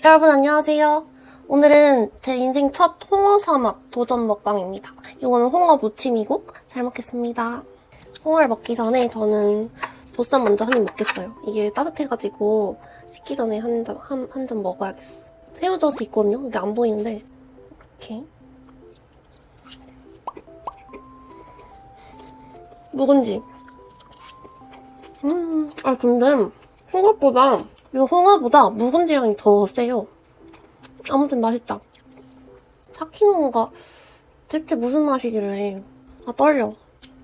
여러분 안녕하세요. 오늘은 제 인생 첫 홍어 삼합 도전 먹방입니다. 이거는 홍어 무침이고 잘 먹겠습니다. 홍어를 먹기 전에 저는 보쌈 먼저 한 입 먹겠어요. 이게 따뜻해가지고 식기 전에 한 잔 먹어야겠어. 새우젓이 있거든요. 이게 안 보이는데 이렇게 묵은지. 근데 생각보다 이 홍어보다 묵은지 향이 더 세요. 아무튼 맛있다. 사키노가 대체 무슨 맛이길래. 아, 떨려.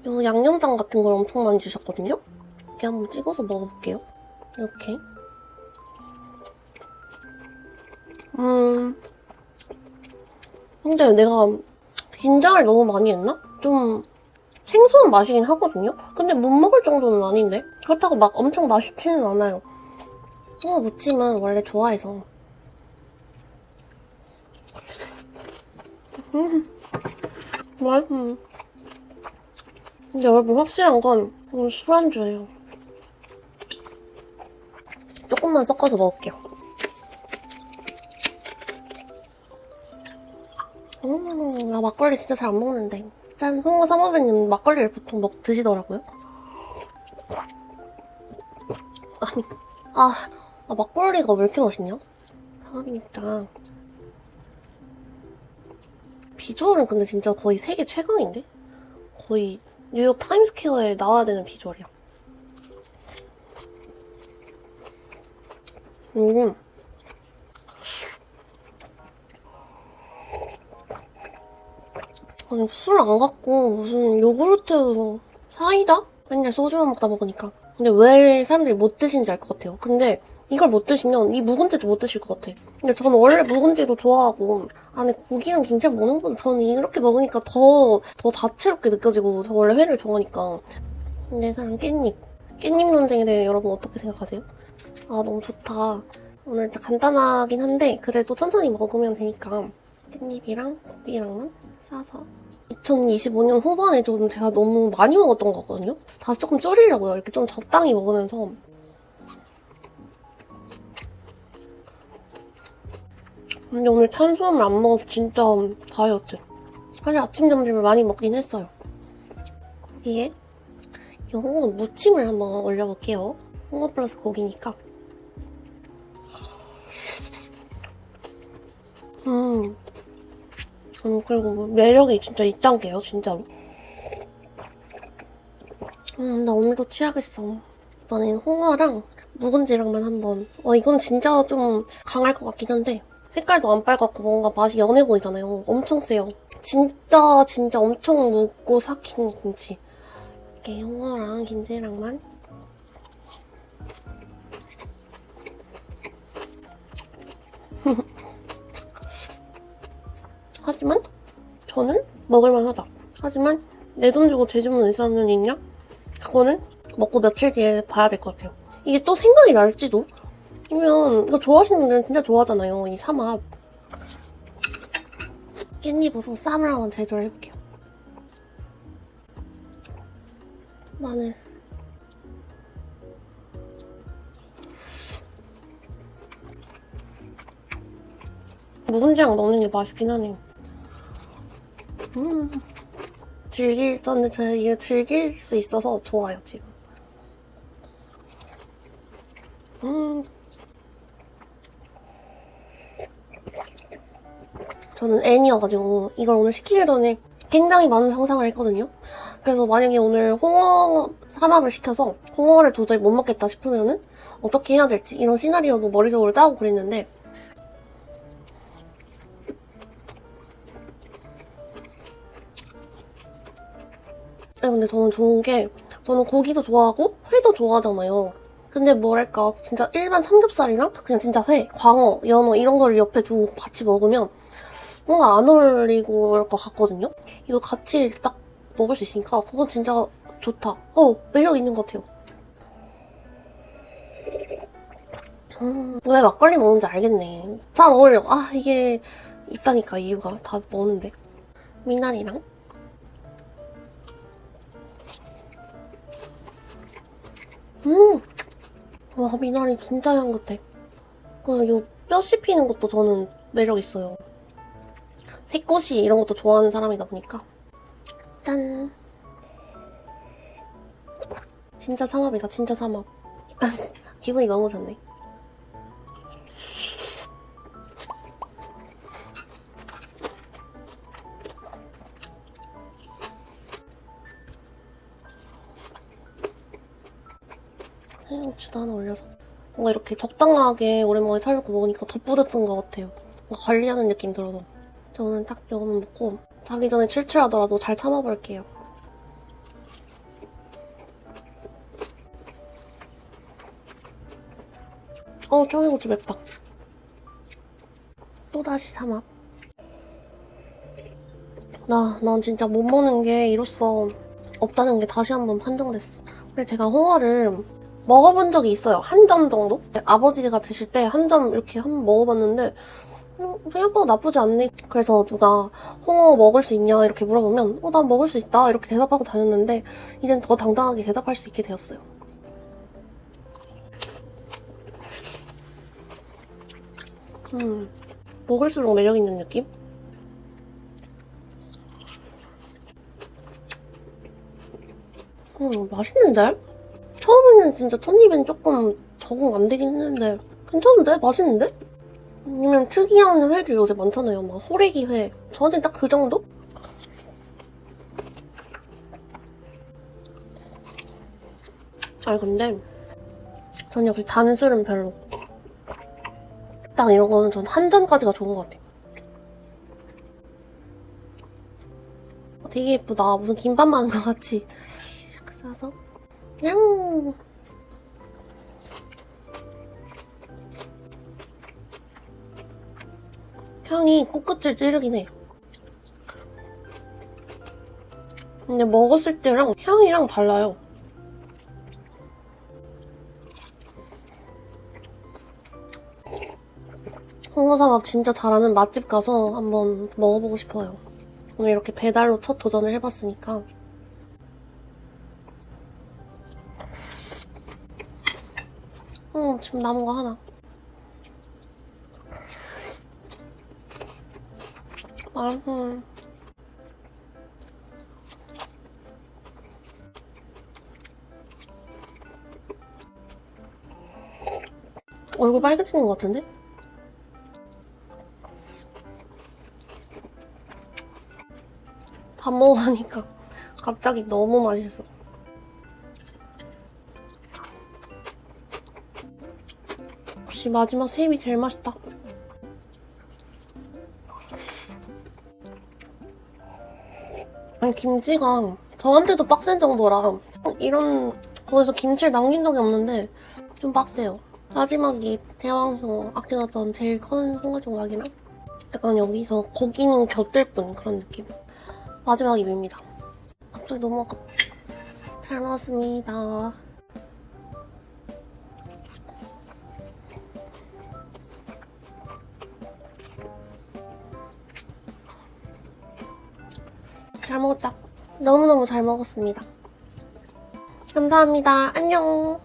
요 양념장 같은 걸 엄청 많이 주셨거든요? 이렇게 한번 찍어서 먹어볼게요. 이렇게. 근데 내가 긴장을 너무 많이 했나? 좀 생소한 맛이긴 하거든요? 근데 못 먹을 정도는 아닌데? 그렇다고 막 엄청 맛있지는 않아요. 홍어 무침은 원래 좋아해서. 맛있어. 근데 여러분 확실한 건 술안주예요. 조금만 섞어서 먹을게요. 나 막걸리 진짜 잘 안 먹는데. 짠, 홍어 사모배님 막걸리를 보통 드시더라고요. 아니, 나 막걸리가 왜 이렇게 맛있냐? 사모배님짱. 비주얼은 근데 진짜 거의 세계 최강인데? 거의 뉴욕 타임스퀘어에 나와야 되는 비주얼이야. 아니, 술 안 갖고 무슨 요구르트 사이다? 맨날 소주만 먹다 먹으니까. 근데 왜 사람들이 못 드시는지 알 것 같아요. 근데 이걸 못 드시면 이 묵은지도 못 드실 것 같아. 근데 저는 원래 묵은지도 좋아하고 안에 고기랑 김치를 먹는 건 저는 이렇게 먹으니까 더 다채롭게 느껴지고 저 원래 회를 좋아하니까. 내 사랑 깻잎. 깻잎 논쟁에 대해 여러분 어떻게 생각하세요? 아 너무 좋다. 오늘 진짜 간단하긴 한데 그래도 천천히 먹으면 되니까 깻잎이랑 고기랑만 싸서 2025년 후반에 좀 제가 너무 많이 먹었던 거거든요? 다시 조금 줄이려고요. 이렇게 좀 적당히 먹으면서. 근데 오늘 탄수화물 안 먹어서 진짜 다이어트. 사실 아침, 점심을 많이 먹긴 했어요. 거기에 이 홍어 무침을 한번 올려볼게요. 홍어 플러스 고기니까. 그리고 매력이 진짜 있단게요, 진짜로. 나 오늘도 취하겠어. 이번엔 홍어랑 묵은지랑만 한번. 이건 진짜 좀 강할 것 같긴 한데 색깔도 안 빨갛고 뭔가 맛이 연해 보이잖아요. 엄청 세요. 진짜 엄청 묵고 삭힌 김치. 이렇게 홍어랑 김치랑만. 하지만 저는 먹을만하다. 하지만 내 돈 주고 재주문 의사는 있냐? 그거는 먹고 며칠 뒤에 봐야 될 것 같아요. 이게 또 생각이 날지도? 아니면 이거 좋아하시는 분들은 진짜 좋아하잖아요. 이 삼합. 깻잎으로 쌈을 한번 제조를 해볼게요. 마늘. 묵은지랑 넣는 게 맛있긴 하네요. 저는 제가 이걸 즐길 수 있어서 좋아요, 지금. 저는 N이어가지고 이걸 오늘 시키기 전에 굉장히 많은 상상을 했거든요. 그래서 만약에 오늘 홍어 삼합을 시켜서 홍어를 도저히 못 먹겠다 싶으면은 어떻게 해야 될지 이런 시나리오도 머릿속으로 짜고 그랬는데 근데 저는 좋은 게 저는 고기도 좋아하고 회도 좋아하잖아요. 근데 뭐랄까 진짜 일반 삼겹살이랑 그냥 진짜 회, 광어, 연어 이런 거를 옆에 두고 같이 먹으면 뭔가 안 어울리고 올 것 같거든요? 이거 같이 딱 먹을 수 있으니까 그건 진짜 좋다. 매력 있는 것 같아요. 왜 막걸리 먹는지 알겠네. 잘 어울려. 이게 있다니까 이유가. 다 먹는데. 미나리랑 와 미나리 진짜 향긋해. 그리고 요 뼈 씹히는 것도 저는 매력 있어요. 새꼬시 이런 것도 좋아하는 사람이다 보니까. 짠! 진짜 삼합이다, 진짜 삼합. 기분이 너무 좋네. 해양고추도 하나 올려서 뭔가 이렇게 적당하게 오랜만에 차려놓고 먹으니까 더 뿌듯한 것 같아요. 뭔가 관리하는 느낌 들어서. 저 오늘 딱 이거만 먹고 자기 전에 출출하더라도 잘 참아볼게요. 청양고추 맵다. 또다시 삼합. 난 진짜 못 먹는 게 이로써 없다는 게 다시 한번 판정됐어. 근데 제가 홍어를 먹어본 적이 있어요. 한 점 정도? 아버지가 드실 때 한 점 이렇게 한번 먹어봤는데 생각보다 나쁘지 않네. 그래서 누가 홍어 먹을 수 있냐 이렇게 물어보면 난 먹을 수 있다 이렇게 대답하고 다녔는데 이젠 더 당당하게 대답할 수 있게 되었어요. 먹을수록 매력 있는 느낌? 맛있는데? 처음에는 진짜 첫 입엔 조금 적응 안 되긴 했는데 괜찮은데? 맛있는데? 아니면 특이한 회들 요새 많잖아요. 막 호래기 회. 저한테는 딱 그 정도? 근데 전 역시 단 술은 별로. 딱 이런 거는 전 한 잔까지가 좋은 것 같아요. 되게 예쁘다. 무슨 김밥 많은 것 같이. 샥 싸서. 냥! 향이 코끝을 찌르긴 해. 근데 먹었을 때랑 향이랑 달라요. 홍어삼합 진짜 잘하는 맛집 가서 한번 먹어보고 싶어요. 오늘 이렇게 배달로 첫 도전을 해봤으니까. 지금 남은 거 하나. 얼굴 빨개지는 것 같은데? 밥 먹으니까 갑자기 너무 맛있어. 역시 마지막 세 입이 제일 맛있다. 아니, 김치가 저한테도 빡센 정도라 이런 거에서 김치를 남긴 적이 없는데 좀 빡세요. 마지막 입 대왕효 아껴놨던 제일 큰 홍어종각이랑 약간 여기서 고기는 곁들 뿐 그런 느낌. 마지막 입입니다. 갑자기 너무 아깝다. 잘 먹었습니다. 잘 먹었다. 너무너무 잘 먹었습니다. 감사합니다. 안녕.